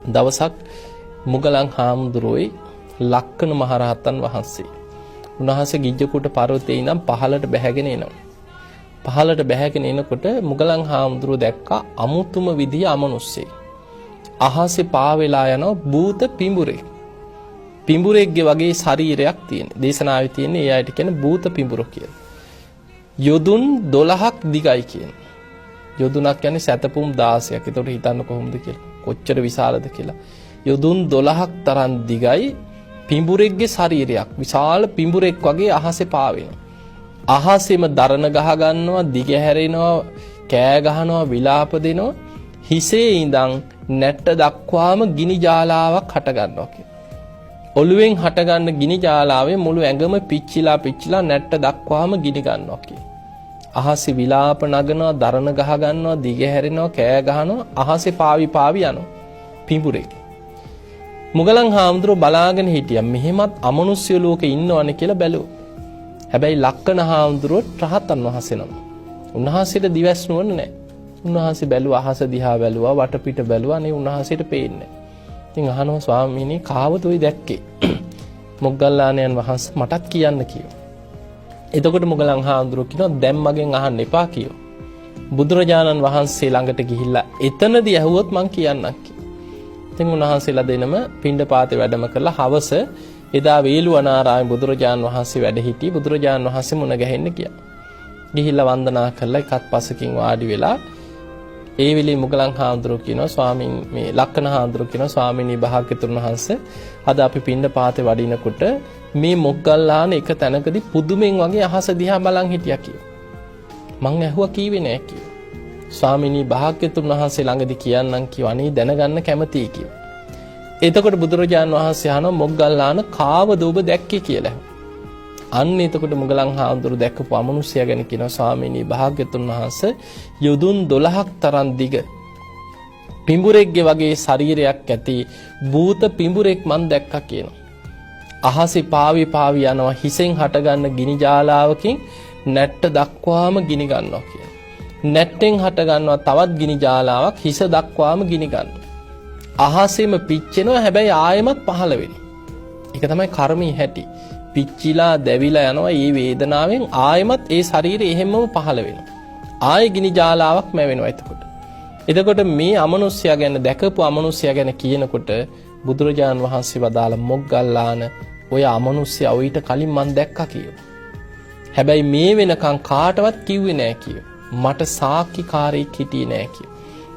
දවසක් මුගලන් හාමුදුරුවෝයි ලක්කන මහරහතන් වහන්සේ උන්වහන්සේ ගිජ්ජකූට පර්වතයේ ඉඳන් පහළට බැහැගෙන එනවා. පහළට බැහැගෙන එනකොට මුගලන් හාමුදුරුවෝ දැක්කා අමුතුම විදිය අමනුස්සයෙක්. අහසේ පාවෙලා යන භූත පිඹුරෙක්. පිඹුරෙක්ගේ වගේ ශරීරයක් තියෙන. දේශනාවේ තියෙන ඒ අයට කියන භූත පිඹුර කියලා. යොදුන් 12ක් දිගයි කියන. යොදුනක් කියන්නේ සැතපුම් 16ක්. ඒතකොට හිතන්න කොහොමද කියලා. කොච්චර විශාලද කියලා. යොදුන් 12ක් තරම් දිගයි පිඹුරෙක්ගේ ශරීරයක්. විශාල පිඹුරෙක් වගේ අහසේ පාවෙනවා. අහසෙම දරණ ගහ ගන්නවා, දිග හැරෙනවා, කෑ ගහනවා, විලාප දෙනවා. හිසේ ඉඳන් නැට්ට දක්වාම ගිනි ජාලාවක් හට ගන්නවා කියලා. ඔළුවෙන් හටගන්න ගිනි ජාලාවේ මුළු ඇඟම පිච්චිලා නැට්ට දක්වාම ගිනි ගන්නවා කියලා. අහසේ විලාප නගනවා, දරණ ගහ ගන්නවා, දිග හැරෙනවා, කෑ ගහනවා, අහසේ පාවි යනවා. පිඹුරෙක්. මුගලන් හාමුදුරුවෝ බලාගෙන හිටියා මෙහෙමත් අමනුෂ්‍ය ලෝකේ ඉන්නවනේ කියලා බැලුවා. හැබැයි ලක්කන හාමුදුරුවෝ රහතන් වහන්සේ නම. උන්වහන්සේට දිවස් නුවණ නැහැ. උන්වහන්සේ බැලුවා අහස දිහා බැලුවා, වටපිට බැලුවා, නේ උන්වහන්සේට පේන්නේ නැහැ. ඉතින් අහනවා ස්වාමීනි කාවද ඔය දැක්කේ? මොග්ගල්ලාණන් වහන්සේ මටත් කියන්න කිව්වා. එතකොට මුගලන් හාමුදුරුවෝ කියනවා දැන් මගෙන් අහන්න එපා කියෝ. බුදුරජාණන් වහන්සේ ළඟට ගිහිල්ලා එතනදී ඇහුවොත් මං කියන්නම් කිව්වා. ඉතින් උන්වහන්සේලා දෙනම පිණ්ඩපාතේ වැඩම කරලා හවස එදා වේළුවනාරාමේ බුදුරජාණන් වහන්සේ වැඩ සිටි බුදුරජාණන් වහන්සේ මුණ ගැහෙන්න ගියා. ගිහිල්ලා වන්දනා කරලා එකත් පස්සකින් වාඩි වෙලා ඒ වෙලේ මුගලන් හාමුදුරුවෝ කියනවා ස්වාමීන් මේ ලක්කන හාමුදුරුවෝ කියනවා ස්වාමීනි භාග්‍යතුන් වහන්සේ අද අපි පිණ්ඩපාතේ වඩිනකොට මේ මොග්ගල්ලාන එක තැනකදී පුදුමෙන් වගේ අහස දිහා බලන් හිටියා කියලා. මං ඇහුවා කීවේ නෑ කියලා. ස්වාමීනි භාග්‍යතුන් වහන්සේ ළඟදී කියන්නම් කිව්වා අනේ දැනගන්න කැමතියි කියලා. එතකොට බුදුරජාණන් වහන්සේ අහනවා මොග්ගල්ලාන කාවද ඔබ දැක්කේ කියලා. අන්න එතකොට මුගලන් හාමුදුරුවෝ දැක්කපු අමනුෂ්‍යයා ගැන කියනවා ස්වාමීනි භාග්‍යතුන් වහන්සේ යොදුන් 12ක් තරම් දිග පිඹුරෙක්ගේ වගේ ශරීරයක් ඇති භූත පිඹුරෙක් මන් දැක්කා කියනවා. අහසේ පාවි යනවා හිසෙන් හටගන්න ගිනි ජාලාවකින් නැට්ට දක්වාම ගිනි ගන්නවා කියනවා. නැට්ටෙන් හට ගන්නවා තවත් ගිනි ජාලාවක් හිස දක්වාම ගිනි ගන්නවා. අහසෙම පිච්චෙනවා හැබැයි ආයෙමත් පහළ වෙනවා. ඒක තමයි කර්මී හැටි. පිච්චිලා දැවිලා යනවා මේ වේදනාවෙන් ආයෙමත් ඒ ශරීරය එහෙමම පහළ වෙනවා. ආයෙ ගිනි ජාලාවක් මැවෙනවා එතකොට මේ අමනුෂ්‍යයා ගැන දැකපු අමනුෂ්‍යයා ගැන කියනකොට බුදුරජාන් වහන්සේ වදාළ මොග්ගල්ලාන ඔය අමනුෂ්‍යයා ඊට කලින් මං දැක්කා කියෝ. හැබැයි මේ වෙනකන් කාටවත් කිව්වේ නෑ කියෝ. මට සාක්ෂිකාරයෙක් හිටියේ නෑ කියෝ.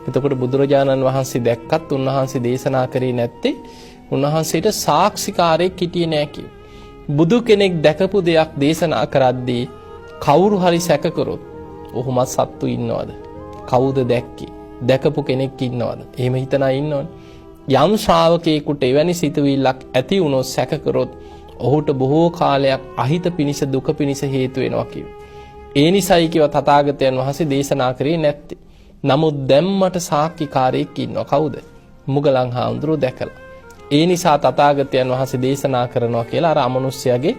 එතකොට බුදුරජාණන් වහන්සේ දැක්කත් උන්වහන්සේ දේශනා කරේ නැත්තේ උන්වහන්සේට සාක්ෂිකාරයෙක් හිටියේ නෑ කියෝ. බුදු කෙනෙක් දැකපු දෙයක් දේශනා කරද්දී කවුරු හරි සැක කරොත් ඔහුමත් සත්තු ඉන්නවද? කවුද දැක්කේ? දැකපු කෙනෙක් ඉන්නවද? එහෙම හිතන අය ඉන්නවනේ. යම් ශ්‍රාවකයෙකුට එවැනි සිතුවිල්ලක් ඇති වුණොත් සැක කරොත් ඔහුට බොහෝ කාලයක් අහිත පිනිස දුක පිනිස හේතු වෙනවා කියෝ. ඒ නිසායි කියව තථාගතයන් වහන්සේ දේශනා කරේ නැත්තේ. නමුත් දැම්මට සාක්ෂිකාරයෙක් ඉන්නවා. කවුද? මුගලන් හාමුදුරුවෝ දැකලා. ඒ නිසා තථාගතයන් වහන්සේ දේශනා කරනවා කියලා අර අමනුෂ්‍යයාගේ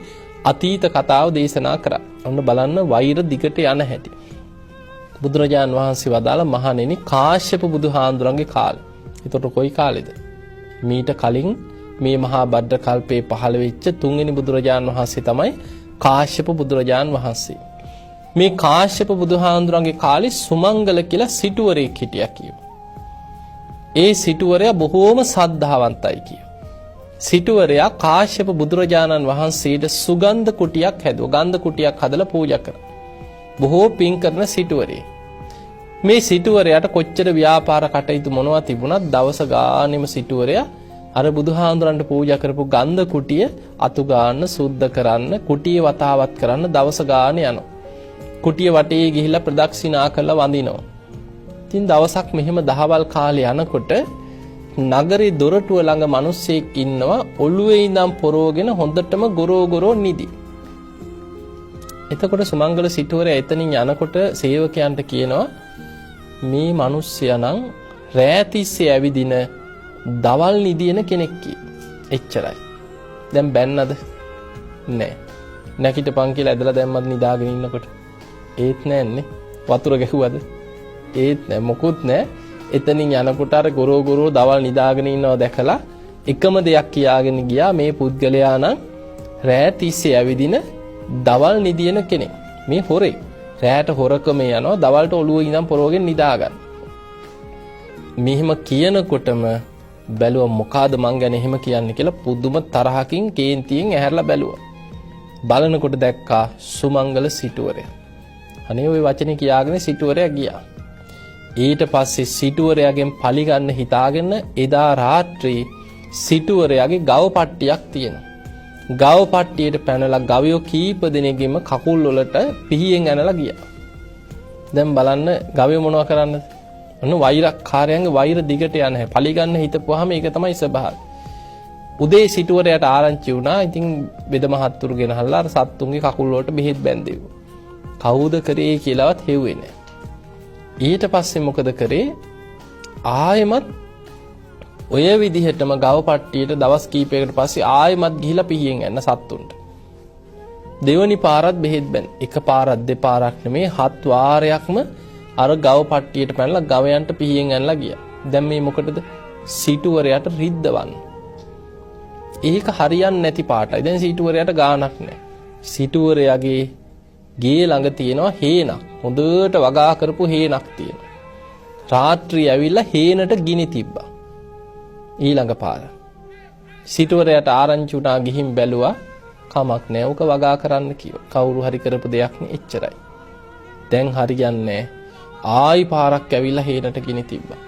අතීත කතාව දේශනා කරා. ඔන්න බලන්න වෛර දිගට යන හැටි. බුදුරජාන් වහන්සේ වදාළ මහණෙනි කාශ්‍යප බුදුහාඳුරන්ගේ කාලේ. ඒතකොට කොයි කාලෙද? මීට කලින් මේ මහා බද්ද කල්පේ පහළ වෙච්ච තුන්වෙනි බුදුරජාන් වහන්සේ තමයි කාශ්‍යප බුදුරජාන් වහන්සේ. මේ කාශ්‍යප බුදුහාඳුරන්ගේ කාලේ සුමංගල කියලා සිටුවරයෙක් හිටියා කියෝ. ඒ සිටුවරයා බොහෝම සද්ධාවන්තයි කියෝ. සිටුවරයා කාශ්‍යප බුදුරජාණන් වහන්සේට සුගන්ධ කුටියක් හැදුවා. ගන්ධ කුටියක් හදලා පූජා කරා. බොහෝ පින් කරන සිටුවරේ. මේ සිටුවරයාට කොච්චර ව්‍යාපාර කටයුතු මොනවා තිබුණත් දවස ගානෙම සිටුවරයා අර බුදුහාඳුරන්ට පූජා කරපු ගන්ධ කුටිය අතු ගන්න, සුද්ධ කරන්න, කුටිය වතාවත් කරන්න දවස ගානේ යනවා. කුටිය වටේ ගිහිල්ලා ප්‍රදක්ෂිනා කරලා වඳිනවා. ඉතින් දවසක් මෙහෙම දහවල් කාලේ යනකොට නගරේ දොරටුව ළඟ මිනිස්සෙක් ඉන්නවා ඔළුවේ ඉඳන් පොරෝගෙන හොඳටම ගොරෝ නිදි. එතකොට සුමංගල සිටුවරයා එතනින් යනකොට සේවකයන්ට කියනවා මේ මිනිස්සයා නම් රැතිස්සේ ඇවිදින දවල් නිදින කෙනෙක් එච්චරයි. දැන් බැන්නද? නෑ. නැකිටපන් කියලා ඇදලා දැම්මත් නිදාගෙන ඉන්නකොට ඒත් නෑන්නේ. වතුර ගැහුවද? ඒත් නෑ. මොකුත් නෑ. එතනින් යනකොට අර ගොරෝ දවල් නිදාගෙන ඉන්නව දැකලා එකම දෙයක් කියාගෙන ගියා මේ පුද්ගලයා නම් රෑ තිස්සේ ඇවිදින දවල් නිදින කෙනෙක්. මේ හොරේ. රෑට හොරකම යනවා දවල්ට ඔළුව ඉඳන් පොරවගෙන නිදා ගන්න. මෙහිම කියනකොටම බැලුවා මොකාද මං ගැන එහෙම කියන්නේ කියලා පුදුම තරහකින් කේන්තියෙන් ඇහැරලා බැලුවා. බලනකොට දැක්කා සුමංගල සිටුවරයා. අනේ ওই වචනේ කියාගෙන සිටුවරයා ගියා. ඊට පස්සේ සිටුවරයාගෙන් පලි ගන්න හිතාගෙන එදා රාත්‍රී සිටුවරයාගේ ගව පට්ටියක් තියෙනවා. ගව පට්ටියට පැනලා ගවයෝ කීප දෙනෙක්ගෙම කකුල් වලට පිහියෙන් ඇනලා ගියා. දැන් බලන්න ගවයෝ මොනව කරන්නද? අන්න වෛරක්කාරයන්ගේ වෛර දිගට යන හැටි. පලි ගන්න හිතපුවාම ඒක තමයි ස්වභාවය. උදේ සිටුවරයාට ආරංචි වුණා. ඉතින් බෙද මහත්තුරු ගෙනහල්ලා අර සත්තුන්ගේ කකුල් වලට බෙහෙත් බැන්දෙව්වා. කවුද කරේ කියලාවත් හෙව්වේ නැහැ. ඊට පස්සේ මොකද කරේ? ආයෙමත් ඔය විදිහටම ගව පට්ටියට දවස් කීපයකට පස්සේ ආයෙමත් ගිහිලා පිහියෙන් යන්න සත්තුන්ට. දෙවනි පාරත් බෙහෙත් බැන්. එක පාරක් දෙපාරක් නෙමේ 7 වාරයක්ම අර ගව පට්ටියට පැනලා ගවයන්ට පිහියෙන් යන්නලා ගියා. දැන් මේ මොකටද? සිටුවරයාට රිද්දවන්න. ඒක හරියන්නේ නැති පාටයි. දැන් සිටුවරයාට ගාණක් නැහැ. සිටුවරයාගේ ගේ ළඟ තියෙනවා හේනක්. හොඳට වගා කරපු හේනක් තියෙනවා. රාත්‍රී ඇවිල්ලා හේනට ගිනි තිබ්බා. ඊළඟ පාර. සිටුවරයාට ආරංචි වුණා ගිහින් බැලුවා කමක් නැහැ. උක වගා කරන්න කිව්වා. කවුරු හරි කරපු දෙයක් නේ එච්චරයි. දැන් හරියන්නේ ආයි පාරක් ඇවිල්ලා හේනට ගිනි තිබ්බා.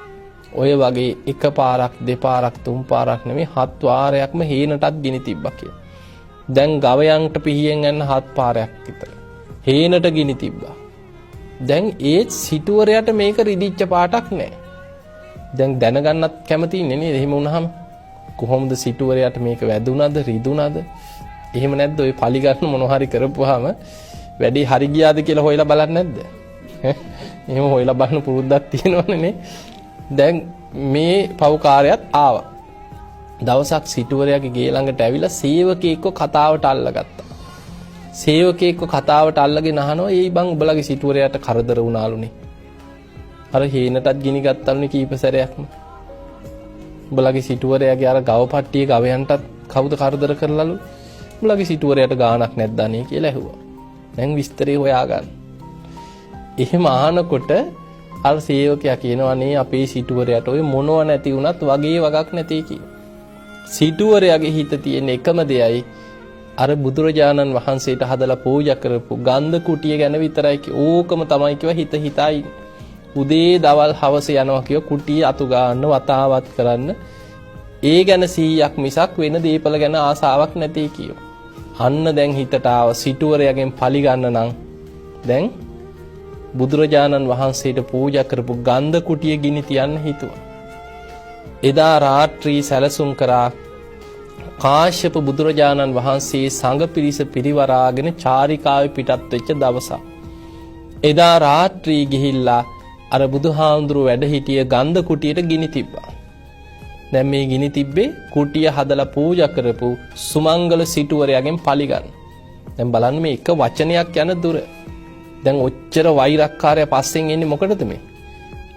ඔය වගේ එක පාරක් දෙපාරක් තුන් පාරක් නෙමෙයි 7 වාරයක්ම හේනටත් ගිනි තිබ්බා කියලා. දැන් ගවයන්ට පිහියෙන් යන 7 පාරයක් විතර. හේනට ගිනි තිබ්බා. දැන් ඒ සිටුවරයාට මේක රිදිච්ච පාටක් නෑ. දැන් දැනගන්නත් කැමති ඉන්නේ නේද? එහෙම වුණාම කොහොමද සිටුවරයාට මේක වැදුනද රිදුනද? එහෙම නැද්ද? ඔය පලි ගන්න මොනවා හරි කරපුවාම වැඩි හරි ගියාද කියලා හොයලා බලන්නේ නැද්ද? එහෙම හොයලා බලන පුරුද්දක් තියෙනවනේ නේ. දැන් මේ පව්කාරයත් ආවා. දවසක් සිටුවරයාගේ ගේ ළඟට ඇවිල්ලා සේවකයෙක්ව කතාවට අල්ලගත්තා. සේවකයෙක්ව කතාවට අල්ලගෙන අහනවා "ඒ බං උඹලගේ සිටුවරයාට කරදර වුණාලුනේ. අර හේනටත් ගිනි ගත්තලුනේ කීප සැරයක්ම. උඹලගේ සිටුවරයාගේ අර ගව පට්ටියේ ගවයන්ටත් කවුද කරදර කරලාලු? උඹලගේ සිටුවරයාට ගාණක් නැද්ද අනේ" කියලා ඇහුවා. දැන් විස්තරේ හොයාගන්න. එහෙම අහනකොට අර සේවකයා කියනවා "නේ අපේ සිටුවරයාට ඔය මොනව නැති වුණත් වගේ වගක් නැtei" කියලා. සිටුවරයාගේ හිත තියෙන එකම දෙයයි අර බුදුරජාණන් වහන්සේට හදලා පූජා කරපු ගන්ධ කුටිය ගැන විතරයි. ඕකම තමයි කිව්වා හිත හිතයි. උදේ දවල් හවස යනවා කිව්ව කුටිය අතු ගන්න වතාවත් කරන්න. ඒ ගැන 100ක් මිසක් වෙන දීපල ගැන ආසාවක් නැtei කියෝ. අන්න දැන් හිතට ආව සිටුවරයාගෙන් පලි ගන්න නම් දැන් බුදුරජාණන් වහන්සේට පූජා කරපු ගන්ධ කුටිය ගිනි තියන්න හිතුවා. එදා රාත්‍රී සැලසුම් කරා කාශ්‍යප බුදුරජාණන් වහන්සේ සංඝ පිරිස පිරිවරාගෙන චාරිකාවේ පිටත් වෙච්ච දවසක්. එදා රාත්‍රී ගිහිල්ලා අර බුදුහාමුදුරුව වැඩ හිටිය ගන්ධ කුටියට ගිනි තිබ්බා. දැන් මේ ගිනි තිබ්බේ කුටිය හදලා පූජා කරපු සුමංගල සිටුවරයාගෙන් පලි ගන්න. දැන් බලන්න මේ එක වචනයක් යන දුර. දැන් ඔච්චර වෛරක්කාරය පස්සෙන් එන්නේ මොකටද මේ?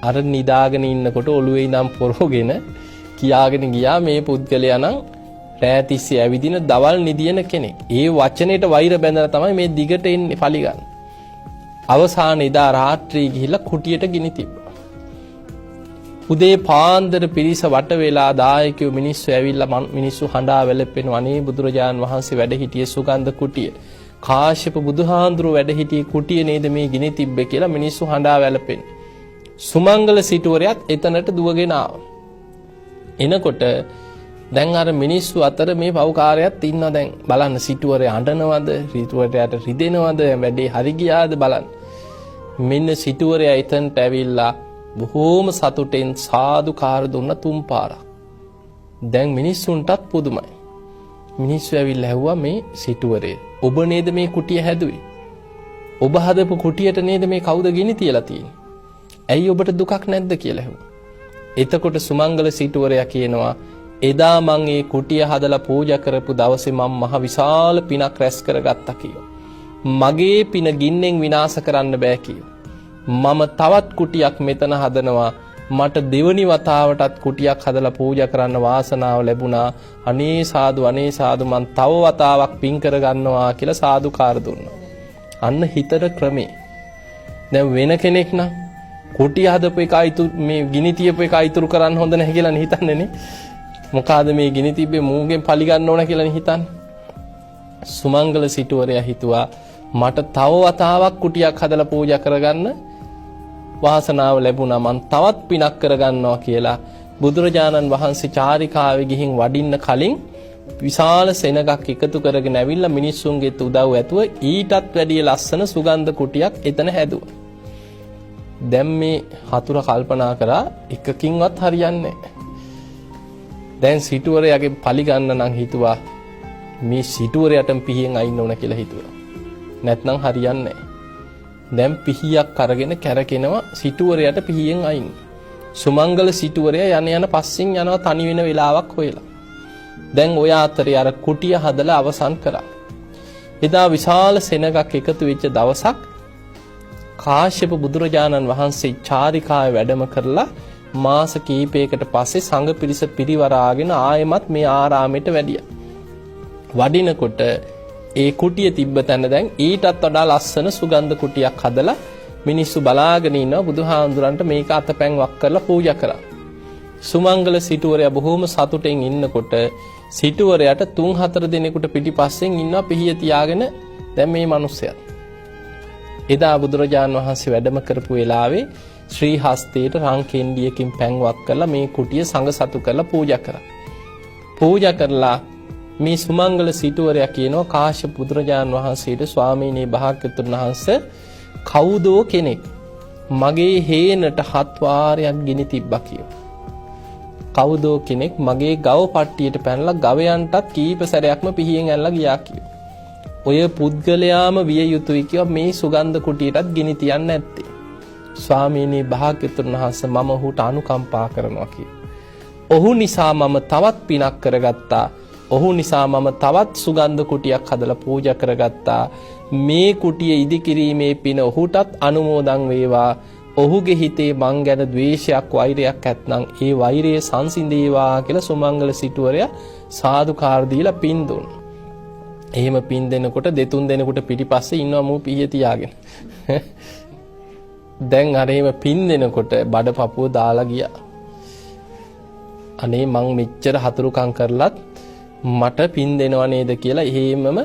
අර නිදාගෙන ඉන්නකොට ඔළුවේ ඉඳන් පොරෝගෙන කියාගෙන ගියා මේ පුද්ගලයා නම් රෑ තිස්සේ ඇවිදින දවල් නිදින කෙනෙක්. ඒ වචනේට වෛර බැඳලා තමයි මේ දිගට එන්නේ පලි ගන්න. අවසානයේ එදා රාත්‍රී ගිහිල්ලා කුටියට ගිනි තිබ්බා. උදේ පාන්දර පිරිස වට වෙලා දායකයෝ මිනිස්සු ඇවිල්ලා මිනිස්සු හඬා වැළපෙනවා "අනේ බුදුරජාන් වහන්සේ වැඩ හිටියේ සුගන්ධ කුටිය. කාශ්‍යප බුදුහාඳුරු වැඩ හිටියේ කුටිය නේද මේ ගිනි තිබ්බේ" කියලා මිනිස්සු හඬා වැළපෙන්නේ. සුමංගල සිටුවරයාත් එතනට දුවගෙන ආවා. එනකොට දැන් අර මිනිස්සු අතර මේ පව්කාරයත් ඉන්නවා. දැන් බලන්න සිටුවරයා අඬනවද? සිටුවරයාට රිදෙනවද? වැඩේ හරි ගියාද බලන්න. මෙන්න සිටුවරයා එතනට ඇවිල්ලා බොහෝම සතුටෙන් සාදුකාර දුන්න 3 පාරක්. දැන් මිනිස්සුන්ටත් පුදුමයි. මිනිස්සු ඇවිල්ලා ඇහුවා "මේ සිටුවරේ ඔබ නේද මේ කුටිය හැදුවේ? ඔබ හදපු කුටියට නේද මේ කවුද ගිනි තියලා තියෙන්නේ? ඇයි ඔබට දුකක් නැද්ද?" කියලා ඇහුවා. එතකොට සුමංගල සිටුවරයා කියනවා "එදා මං ඒ කුටිය හදලා පූජා කරපු දවසේ මම මහ විශාල පිනක් රැස් කරගත්තා" කියෝ. "මගේ පින ගින්නෙන් විනාශ කරන්න බෑ" කියෝ. "මම තවත් කුටියක් මෙතන හදනවා. මට දෙවනි වතාවටත් කුටියක් හදලා පූජා කරන්න වාසනාව ලැබුණා. අනේ සාදු මං තව වතාවක් පින් කර ගන්නවා කියලා සාදුකාර දුන්නා. අන්න හිතට ක්‍රමේ. දැන් වෙන කෙනෙක් නම් කුටිය හදපු එක මේ ගිනි තියපු එක ඉතුරු කරන්න හොඳ නැහැ කියලා හිතන්නේ නේ. මොකಾದ මේ ගිනි තිබ්බේ මූගෙන් පලි ගන්න ඕන කියලා හිතන්නේ. සුමංගල සිටුවරයා හිතුවා මට තව වතාවක් කුටියක් හදලා පූජා කරගන්න වාසනාව ලැබුණා. මං තවත් පිනක් කරගන්නවා කියලා බුදුරජාණන් වහන්සේ චාරිකාවේ ගිහින් වඩින්න කලින් විශාල සෙනගක් එකතු කරගෙන ඇවිල්ලා මිනිස්සුන්ගේ උදව් ඇතුව ඊටත් වැඩිය ලස්සන සුගන්ධ කුටියක් එතන හැදුවා. දැන් මේ හතුර කල්පනා කරා එකකින්වත් හරියන්නේ නැහැ. දැන් සිටුවරයාගේ පලි ගන්න නම් හිතුවා මේ සිටුවරයටම පිහියෙන් අයින්න ඕන කියලා හිතුවා. නැත්නම් හරියන්නේ නැහැ. දැන් පිහියක් අරගෙන කැරකෙනවා සිටුවරයට පිහියෙන් අයින්. සුමංගල සිටුවරයා යන පස්සෙන් යනවා තනි වෙන වෙලාවක් හොයලා. දැන් ඔය අතරේ අර කුටිය හදලා අවසන් කරා. එදා විශාල සෙනගක් එකතු වෙච්ච දවසක් කාශ්‍යප බුදුරජාණන් වහන්සේ චාරිකාවේ වැඩම කරලා මාස කීපයකට පස්සේ සංඝ පිරිස පිරිවරාගෙන ආයෙමත් මේ ආරාමයට වැඩියා. වඩිනකොට ඒ කුටිය තිබ්බ තැන දැන් ඊටත් වඩා ලස්සන සුගන්ධ කුටියක් හදලා මිනිස්සු බලාගෙන ඉන්නවා. බුදුහාඳුරන්ට මේක අතපැන් වක් කරලා පූජා කරා. සුමංගල සිටුවරයා බොහොම සතුටෙන් ඉන්නකොට සිටුවරයාට 3-4 දිනෙකට පිටිපස්සෙන් ඉන්නවා පිහිය තියාගෙන දැන් මේ මිනිස්සයා. එදා බුදුරජාණන් වහන්සේ වැඩම කරපු වෙලාවේ ශ්‍රී හස්තේට රං කෙන්ඩියකින් පැන් වක් කරලා මේ කුටිය සංඝ සතු කරලා පූජා කරා. පූජා කරලා මේ සුමංගල සිටුවරයා කියනවා කාශ්‍යප බුදුරජාණන් වහන්සේට ස්වාමීනි භාග්‍යවතුන් වහන්සේ කවුදෝ කෙනෙක් මගේ හේනට 7 වාරයක් ගිනි තිබ්බා කියෝ. කවුදෝ කෙනෙක් මගේ ගව පට්ටියට පැනලා ගවයන්ටත් කීප සැරයක්ම පිහියෙන් ඇල්ලලා ගියා කියෝ. ඔය පුද්ගලයාම විය යුතුයි කියවා මේ සුගන්ධ කුටියටත් ගිනි තියන්න නැත්තේ. ස්වාමීනි භාග්‍යවතුන් වහන්සේ මම ඔහුට අනුකම්පා කරනවා කියෝ. ඔහු නිසා මම තවත් පිනක් කරගත්තා. ඔහු නිසා මම තවත් සුගන්ධ කුටියක් හදලා පූජා කරගත්තා. මේ කුටිය ඉදිකිරීමේ පින ඔහුටත් අනුමෝදන් වේවා. ඔහුගේ හිතේ මං ගැන ද්වේෂයක් වෛරයක් ඇත්නම් ඒ වෛරය සංසිඳේවා කියලා සුමංගල සිටුවරයා සාදුකාර දීලා පින් දුන්නා. එහෙම පින් දෙනකොට 2-3 දෙනෙකුට පිටිපස්සේ ඉන්නවා මූ පිහිය තියාගෙන. දැන් අර එහෙම පින් දෙනකොට බඩ පපුව දාලා ගියා. අනේ මං මෙච්චර හතුරුකම් කරලත් මට පින් දෙනව නේද කියලා එහෙමම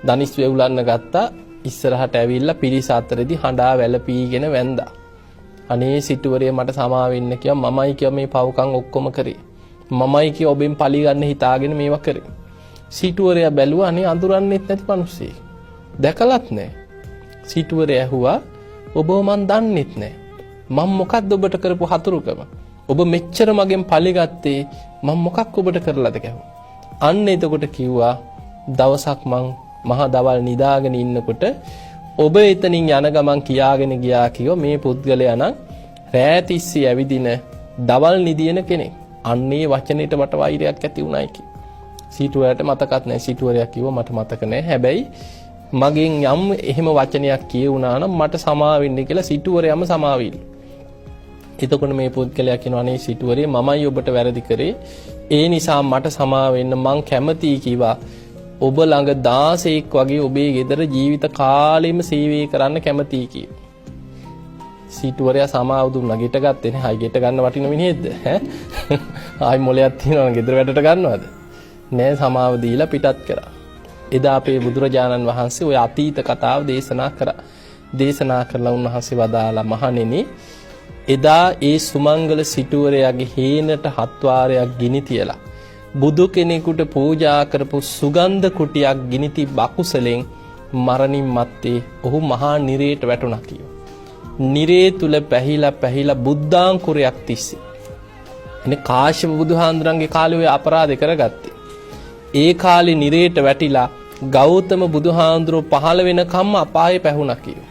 දනිස් වෙවුලන්න ගත්තා. ඉස්සරහට ඇවිල්ලා පිරිස අතරේදී හඬා වැළපීගෙන වැන්දා. අනේ සිටුවරේ මට සමා වෙන්න කිව්වා. මමයි කිව්වා මේ පව්කම් ඔක්කොම කරේ. මමයි කිව්වා ඔබෙන් පලි ගන්න හිතාගෙන මේවා කරේ. සිටුවරයා බැලුවා අනේ අඳුරන්නෙත් නැති මිනිස්සෙක්. දැකලත් නැහැ. සිටුවරයා ඇහුවා ඔබව මන් දන්නෙත් නැහැ. මම මොකක්ද ඔබට කරපු හතුරුකම? ඔබ මෙච්චර මගෙන් පලි ගත්තේ මම මොකක් ඔබට කරලාද කියලා. අන්න එතකොට කිව්වා දවසක් මං මහා දවල් නිදාගෙන ඉන්නකොට ඔබ එතනින් යන ගමන් කියාගෙන ගියා කිව්වා මේ පුද්ගලයා නම් රැතිස්සි ඇවිදින දවල් නිදින කෙනෙක්. අන්නේ වචනෙට මට වෛරයක් ඇති වුණයි කිව්වා. සිටුවරයාට මතකත් නැහැ. සිටුවරයා කිව්වා මට මතක නැහැ. හැබැයි මගෙන් යම් එහෙම වචනයක් කියුණා නම් මට සමා වෙන්න කියලා සිටුවරයාම සමාවිල්. එතකොට මේ පුද්ගලයා කියනවා අනේ සිටුවරේ මමයි ඔබට වැරදි කරේ. ඒ නිසා මට සමා වෙන්න මං කැමතියි කිව්වා. ඔබ ළඟ 16ක් වගේ ඔබේ ගෙදර ජීවිත කාලෙම සේවය කරන්න කැමතියි කිව්වා. සිටුවරයා සමාව දුන්නා. ගෙට ගත්තේ නේ. හයි ගෙට ගන්න වටින මිනිහෙක්ද? ඈ. ආයි මොලයක් තියනවනේ ගෙදර වැඩට ගන්නවද? නෑ සමාව දීලා පිටත් කරා. එදා අපේ බුදුරජාණන් වහන්සේ ওই අතීත කතාව දේශනා කරා. දේශනා කරලා උන්වහන්සේ වදාලා මහණෙනි එදා ඒ සුමංගල සිටුවරයාගේ හේනට 7 වාරයක් ගිනි තියලා බුදු කෙනෙකුට පූජා කරපු සුගන්ධ කුටියක් ගිනි තිබ්බ අකුසලෙන් මරණින් මත්තේ ඔහු මහා නිරේට වැටුණා කියෝ. නිරේ තුල පැහිලා බුද්ධාංකුරයක් තිස්සේ. එනේ කාශ්‍යප බුදුහාඳුරන්ගේ කාලේ ඔය අපරාධ කරගත්තේ. ඒ කාලේ නිරේට වැටිලා ගෞතම බුදුහාඳුරෝ පහළ වෙනකම්ම අපායේ පැහුණා කියෝ.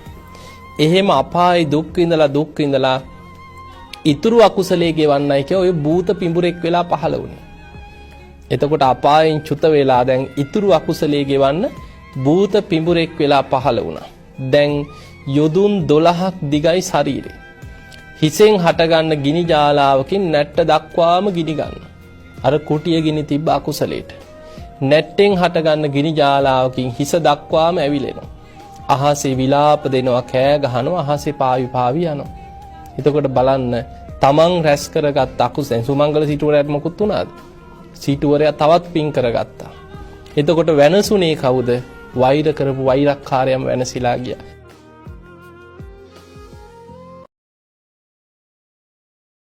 එහෙම අපායේ දුක් විඳලා ඉතුරු අකුසලයේ ගෙවන්නයි කිය ඔය භූත පිඹුරෙක් වෙලා පහළ වුණේ. එතකොට අපායෙන් චුත වෙලා දැන් ඉතුරු අකුසලයේ ගෙවන්න භූත පිඹුරෙක් වෙලා පහළ වුණා. දැන් යොදුන් 12ක් දිගයි ශරීරේ. හිසෙන් හටගන්න ගිනි ජාලාවකින් නැට්ට දක්වාම ගිනි ගන්න. අර කුටිය ගිනි තිබ්බ අකුසලයට. නැට්ටෙන් හටගන්න ගිනි ජාලාවකින් හිස දක්වාම ඇවිලෙනවා. අහසේ විලාප දෙනවා, කෑ ගහනවා, අහසේ පාවි පාවි යනවා. එතකොට බලන්න තමන් රැස් කරගත් අකුසෙන් සුමංගල සිටුවරයාට මොකුත් වුණාද? සිටුවරයා තවත් පින් කරගත්තා. එතකොට වෙනසුනේ කවුද? වෛර කරපු වෛරක්කාරයම වෙනසිලා ගියා.